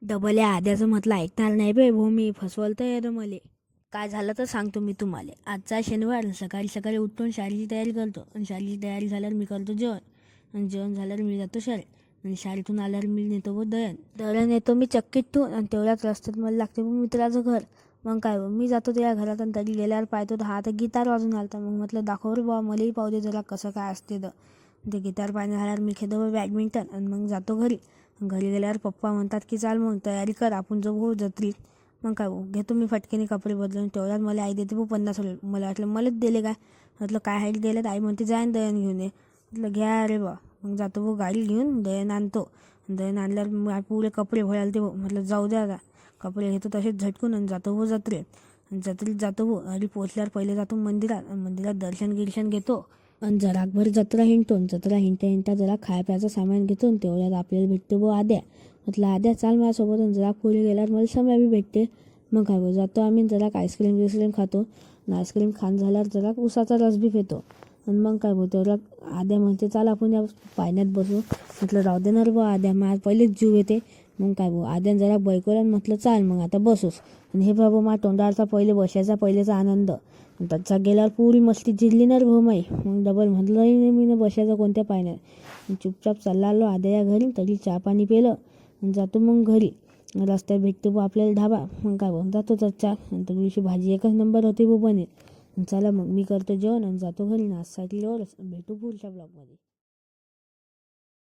Double या आद्याचं म्हटलं ऐकणार नाही बे भाऊ, मी फसवलं तर मले. काय झालं तर सांगतो मी तुम्हाला. आजचा शनिवार, सकाळी सकाळी उठून शाळेची तयारी करतो आणि शाळेची तयारी झाल्यावर मी करतो जेवण आणि जेवण झाल्यावर मी जातो शाळेत आणि शाळेतून आल्यावर मी नेतो व दळण येतो मी चक्कीतून आणि तेवढ्याच रस्त्यात मला लागते मग मित्राचं घर. मग काय मी जातो त्या घरात आणि तरी गेल्यावर पाहतो तर हा तर गिटार वाजून आलता. मग म्हटलं दाखव रे बाबा, मलाही पाहू दे जरा कसं काय असते तर. ते गिटार पाहिजे झाल्यावर मी खेळतो बॅडमिंटन आणि मग जातो घरी. घरी गेल्यावर पप्पा म्हणतात की चाल मग तयारी कर, आपण जाऊ जत्रेत. मग काय घेतो मी फटकेने कपडे बदलून. तेवढ्यात मला आई देते 50 रुपये. मला वाटलं मलाच दिले काय. म्हटलं काय हाईट दिलं. आई म्हणते जाईन दळण घेऊन ये. म्हटलं घ्या रे बा. मग जातो गाडी घेऊन दळण आणतो. दळण आणल्यावर मग पुरे कपडे भरायला ते म्हटलं जाऊ द्या आता. कपडे घेतो तसेच झटकून आणि जातो जत्रेत. आणि जत्रेत जातो घरी पोचल्यावर पहिले जातो मंदिरात. मंदिरात दर्शन घेतो आणि जराकभर जत्रा हिंडतो. जत्रा हिंडता जरा खाय प्यायचं सामान घेतो आणि तेवढ्यात आपल्याला भेटतो आद्या. म्हटलं आद्या चाल माझ्यासोबत. आणि जरा पुढे गेल्यावर मला समय बी भेटते. मग काय जातो आम्ही जरा आईस्क्रीम खातो आणि आईस्क्रीम खाण झाल्यावर जरा उसाचा रस बी पितो. आणि मग काय तेवढ्या आद्या म्हणते चाल आपण या पाण्यात बसू. म्हटलं राहू देणार बा आद्या, माझ्या पहिलेच जीव येते. मग काय आद्याने जरा बैकोला म्हटलं चाल मग आता बसूस. आणि हे बाबा मा तोंडावरचा पहिले बसायचा पहिलेचा आनंद त्याचा गेल्यावर पुरी मस्ती जिरली ना भाऊ माई. मग डबल म्हटलं नाही मी बसायचं कोणत्या पाण्यात. चुपचाप चालला आलो आद्या घरी. तरी चहा पाणी पेलं आणि जातो मग घरी. रस्त्यात भेटतो आपल्याला ढाबा. मग काय जातो चहा. आणि त्या दिवशी भाजी एकच नंबर होती बनेल. चला मग मी करतो जेवण आणि जातो घरी. नाचसाठी एवढंच. भेटू पुढच्या ब्लॉगमध्ये.